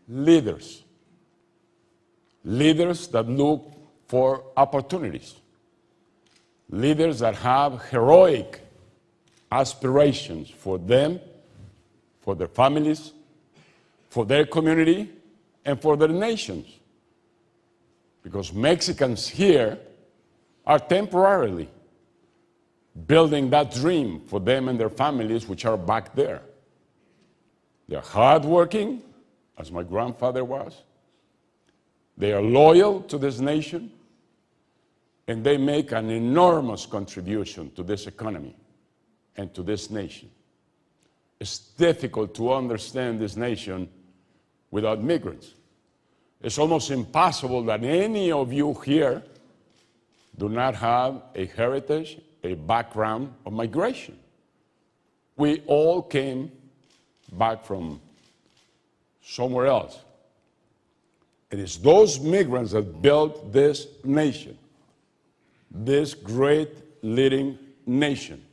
leaders. Leaders that look for opportunities. Leaders that have heroic aspirations for them, for their families, for their community, and for their nations. Because Mexicans here are temporarily building that dream for them and their families, which are back there. They're hardworking, as my grandfather was. They are loyal to this nation, and they make an enormous contribution to this economy and to this nation. It's difficult to understand this nation without migrants. It's almost impossible that any of you here do not have a heritage, a background of migration. We all came back from somewhere else. It is those migrants that built this nation, this great leading nation.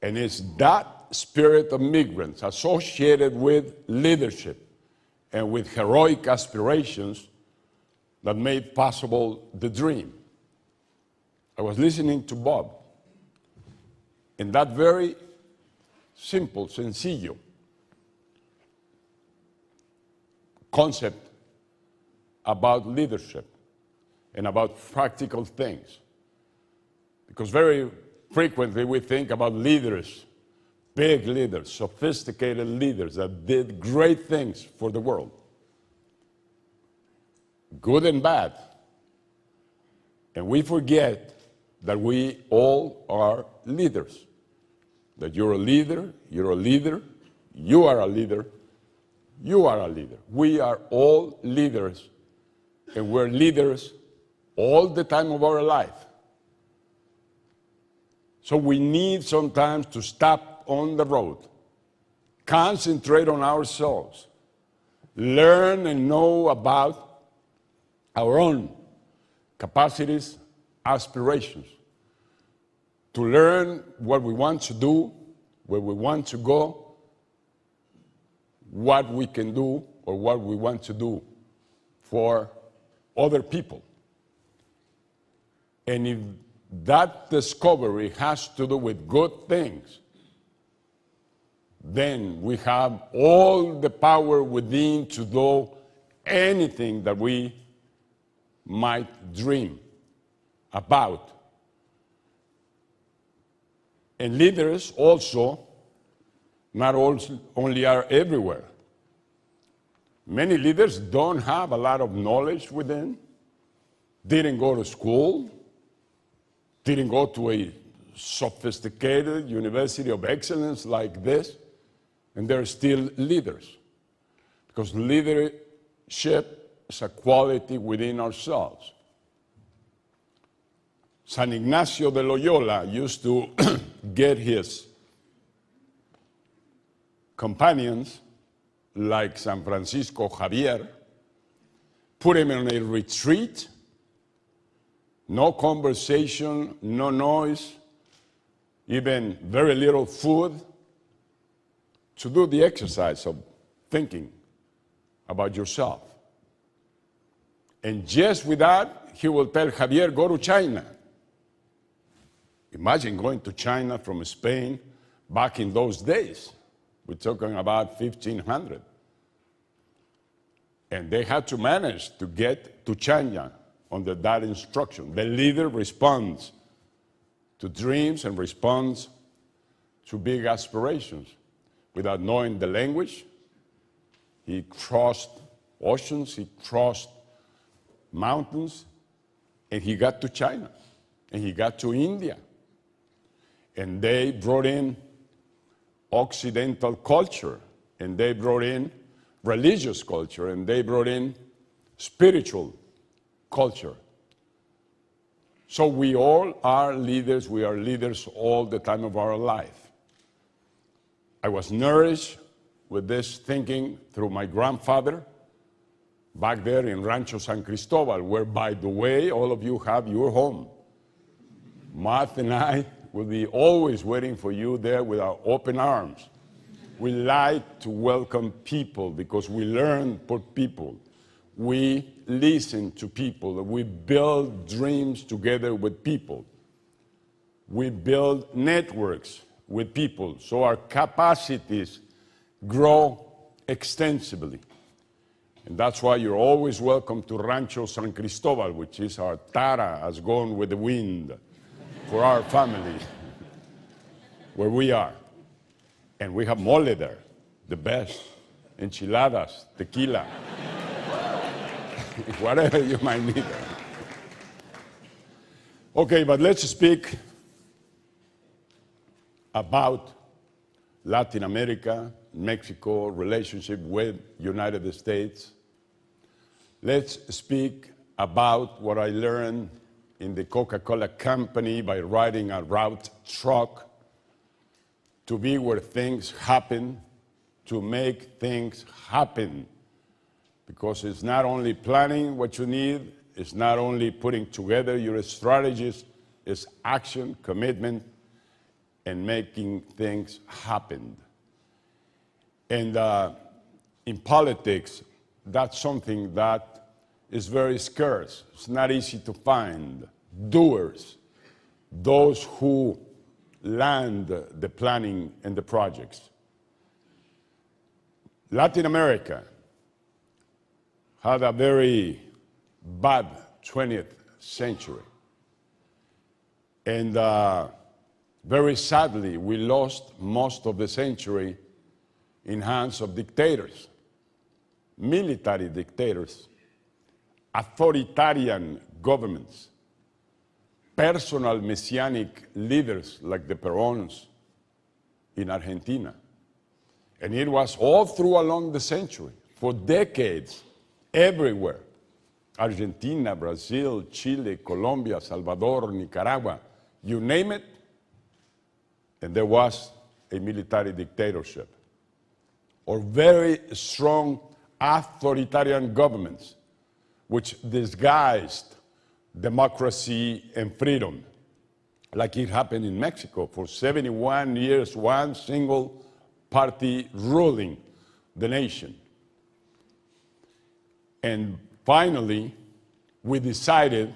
And it's that spirit of migrants associated with leadership and with heroic aspirations that made possible the dream. I was listening to Bob, and that very simple, sencillo concept about leadership and about practical things. Because very frequently we think about leaders, big leaders, sophisticated leaders that did great things for the world, good and bad. And we forget that we all are leaders, that you're a leader, you're a leader, you are a leader, you are a leader. We are all leaders, and we're leaders all the time of our life. So we need sometimes to stop on the road, concentrate on ourselves, learn and know about our own capacities, aspirations, to learn what we want to do, where we want to go, what we can do or what we want to do for other people. And if that discovery has to do with good things, then we have all the power within to do anything that we might dream about. And leaders also not only are everywhere. Many leaders don't have a lot of knowledge within, didn't go to school, didn't go to a sophisticated university of excellence like this, and they're still leaders. Because leadership is a quality within ourselves. San Ignacio de Loyola used to get his companions, like San Francisco Javier, put him in a retreat, no conversation, no noise, even very little food, to do the exercise of thinking about yourself. And just with that, he will tell Javier, go to China. Imagine going to China from Spain back in those days. We're talking about 1500. And they had to manage to get to China under that instruction. The leader responds to dreams and responds to big aspirations. Without knowing the language, he crossed oceans, he crossed mountains, and he got to China, and he got to India. And they brought in Occidental culture, and they brought in religious culture, and they brought in spiritual culture. So we all are leaders. We are leaders all the time of our life. I was nourished with this thinking through my grandfather back there in Rancho San Cristobal, where, by the way, all of you have your home. Martha and I will be always waiting for you there with our open arms. We like to welcome people because we learn for people. We listen to people. We build dreams together with people. We build networks with people, so our capacities grow extensively. And that's why you're always welcome to Rancho San Cristobal, which is our Tara has gone with the wind for our family, where we are. And we have mole there, the best, enchiladas, tequila, whatever you might need. Okay, but let's speak about Latin America, Mexico, relationship with United States. Let's speak about what I learned in the Coca-Cola company by riding a route truck to be where things happen, to make things happen. Because it's not only planning what you need, it's not only putting together your strategies, it's action, commitment, and making things happen. And in politics, that's something that is very scarce. It's not easy to find doers, those who land the planning and the projects. Latin America had a very bad 20th century. And very sadly, we lost most of the century in hands of dictators, military dictators, authoritarian governments, personal messianic leaders like the Perons in Argentina. And it was all through along the century, for decades, everywhere. Argentina, Brazil, Chile, Colombia, Salvador, Nicaragua, you name it, and there was a military dictatorship or very strong authoritarian governments which disguised democracy and freedom, like it happened in Mexico for 71 years, one single party ruling the nation. And finally, we decided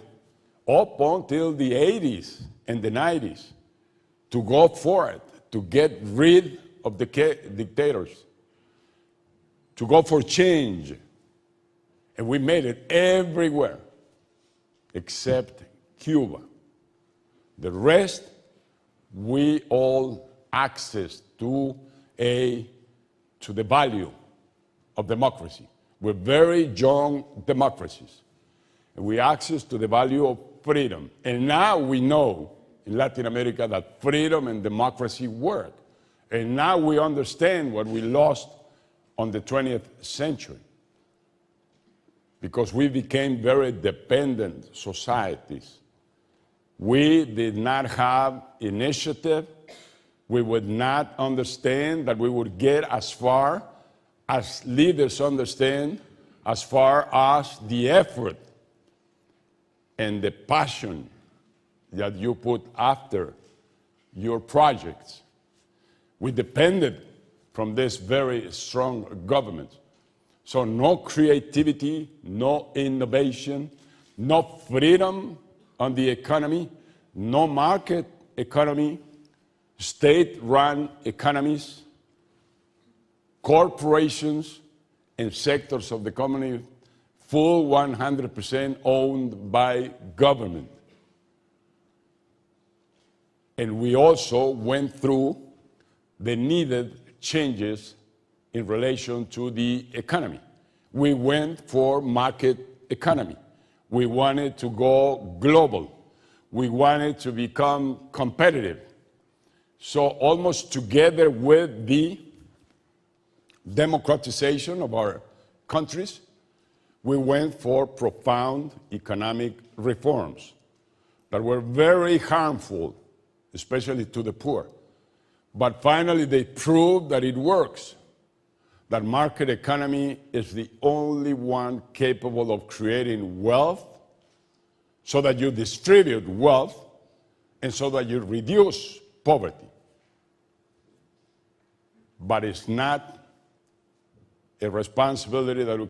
up until the 80s and the 90s to go for it, to get rid of the dictators, to go for change. And we made it everywhere except Cuba. The rest, we all access to the value of democracy. We're very young democracies. And we access to the value of freedom. And now we know in Latin America that freedom and democracy work. And now we understand what we lost on the 20th century, because we became very dependent societies. We did not have initiative. We would not understand that we would get as far as leaders understand, as far as the effort and the passion that you put after your projects. We depended from this very strong government. So no creativity, no innovation, no freedom on the economy, no market economy, state-run economies, corporations and sectors of the economy, full 100% owned by government. And we also went through the needed changes in relation to the economy. We went for market economy. We wanted to go global. We wanted to become competitive. So almost together with the democratization of our countries, we went for profound economic reforms that were very harmful, especially to the poor. But finally, they proved that it works, that market economy is the only one capable of creating wealth so that you distribute wealth and so that you reduce poverty. but it's not a responsibility that we